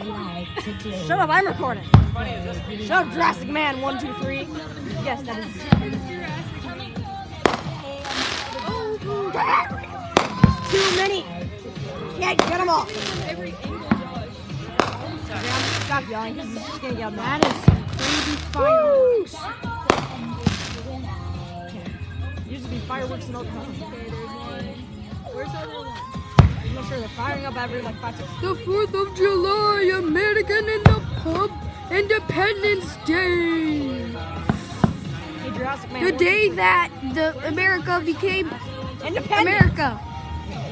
Shut up, I'm recording. Shut up, Jurassic Man 1, 2, 3. Yes, that is. Too many. Can't get them all. Stop yelling, because it's just gonna get mad. That is some crazy fireworks. Used to be fireworks in Oklahoma. Okay, there's one. Where's the other one? I'm not sure they're firing up every like 5 seconds. The 4th of July, American in the pub, Independence Day. Hey, Jurassic Man. The day that America became Independent. America.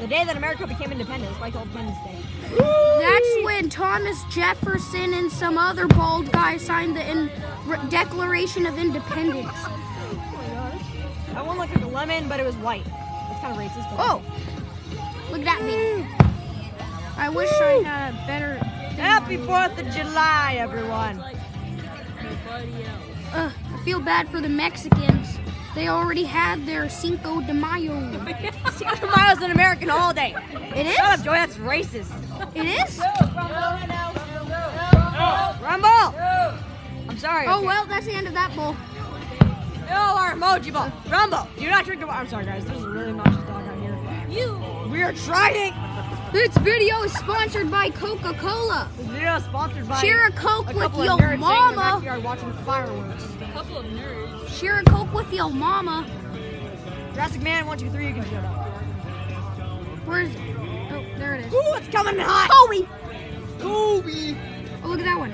The day that America became independent. It's like Independence Day. That's when Thomas Jefferson and some other bald guy signed the Declaration of Independence. Oh my gosh. That one looked like a lemon, but it was white. That's kind of racist. But Oh, look at me. I wish I had a better. Happy 4th of July, everyone. Nobody else. I feel bad for the Mexicans. They already had their Cinco de Mayo. Cinco de Mayo is an American holiday. It is? Shut up, Joey. That's racist. It is? Rumble! I'm sorry. Oh, okay. well, that's the end of that bowl. No, our emoji ball. Rumble! Do not drink the water. I'm sorry, guys. There's a really obnoxious dog out here. We are trying. This video is sponsored by Coca-Cola. This video is sponsored by Share a Coke a with couple your of nerds mama. sitting in the backyard watching fireworks. A couple of nerds. Share a Coke with your mama. Jurassic Man 1, 2, 3. You can shut up. Where is it? Oh, there it is. Ooh, it's coming hot. Kobe! Kobe. Oh, look at that one.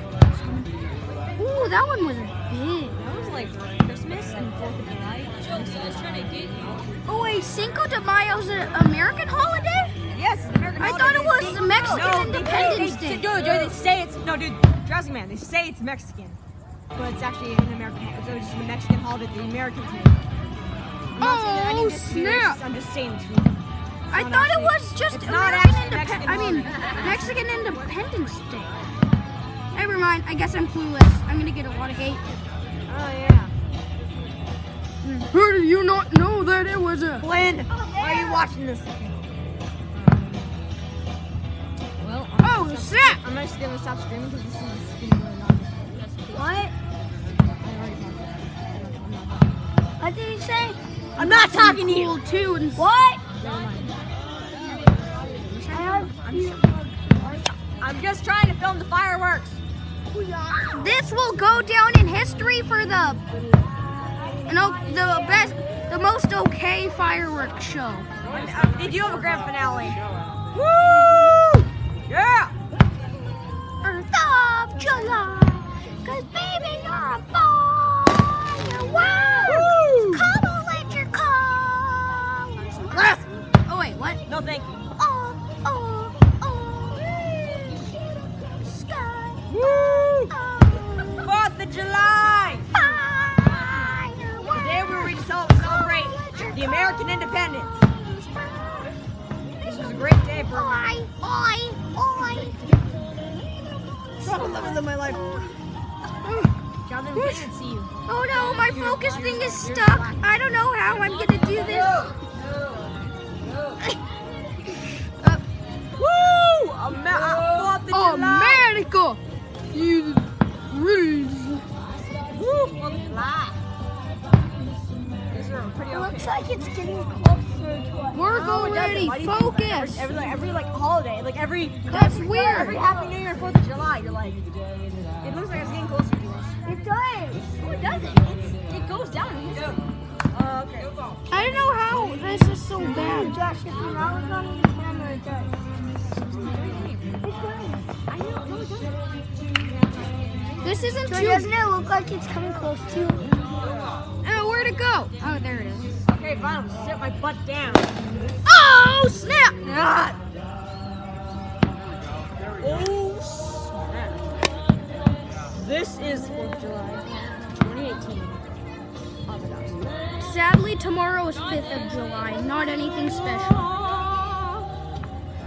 Ooh, that one was big. That was like Christmas and 4th of July. Jokes, I was trying to get you. Oh, wait, Cinco de Mayo's an American holiday? Yes, it's American I holiday. thought it was the Mexican Independence Day. Day. They say it's no, dude. Jurassic Man. They say it's Mexican, but it's actually an American. So it's just a Mexican holiday that the Americans make. I'm not saying that any of this is snap. racist, I'm just saying the truth. I thought it was just It's not American actually Mexican Mexican Independence Day. Never mind. I guess I'm clueless. I'm gonna get a lot of hate. Oh yeah. How did you not know that it was a? Flynn, why are you watching this? Well, Oh snap! I'm just gonna stop screaming because this is getting really annoying. What? What did he say? I'm not talking to you. Cool tunes. What? I'm just trying to film the fireworks. This will go down in history for the most okay fireworks show. Did you have a grand finale? Woo! Yeah! Earth of July, 'cause baby you're a firework. Come on, let your colors. Grass! Oh wait, what? No, thank you. Oh, sky. Woo! Oh, 4th of July! fireworks. Today we were ready to celebrate the American independence. This was a great day for Oi. I'm living my life. Jonathan, we can't see you. Oh no, my focus thing is stuck. I don't know how I'm gonna do this. Woo! 4th of July! America! You rules. Woo! 4th of July. These are pretty okay. Looks like it's getting closer to us. Work already, focus. Every like holiday, like every That's every weird. Happy New Year, 4th of July, you're like, it looks like it's getting closer to us. It does. No, it doesn't. It goes down. Okay. I don't know how this is so bad. Josh, if you're not looking on the camera, it does. I know, no, it doesn't. This isn't So too. doesn't it look like it's coming close to? Oh, where'd it go? Oh, there it is. Okay, fine. I'll sit my butt down. Oh snap! God. Oh snap. This is 4th of July, 2018. Sadly, tomorrow is 5th of July. Not anything special.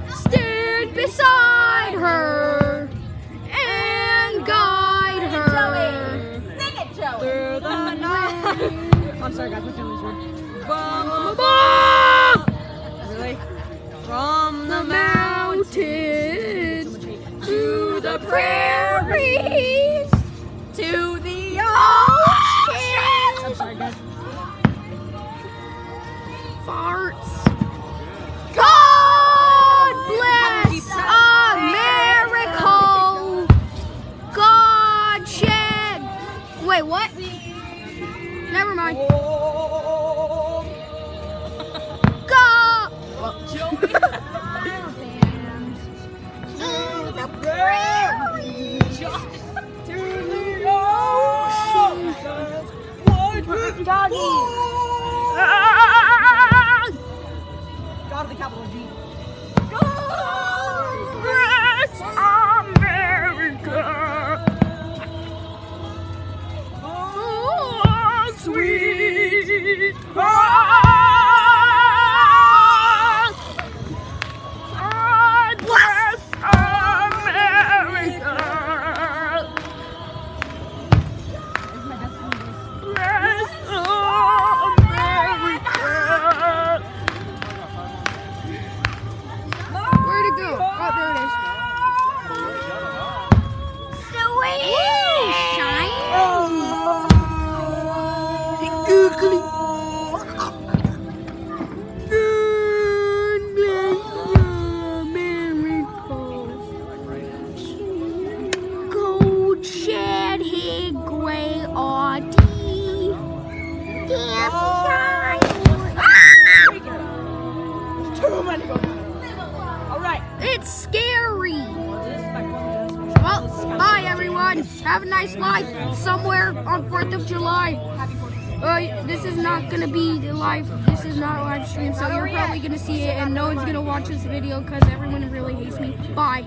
Stand beside her and guide her. Sing it, Joey. Through the night. I'm sorry, guys. My family's rude. From above, Really? From the mountain to the prairies To the ocean. I'm sorry, guys. Farts. God bless America. God shed. Wait, what? Never mind. God. The prairies. Doggy. God of the capital G. Bless America. Oh, sweet. God bless America. Bless America. Where'd it go? Oh, there it is. Sweet. Shine. Ugly. Gold shed head gray RD. Damn shine. Too many go. Alright. It's scary. Well, bye everyone. Have a nice life somewhere on 4th of July. This is not gonna be live. This is not a live stream, so you're probably gonna see it, and no one's gonna watch this video because everyone really hates me. Bye.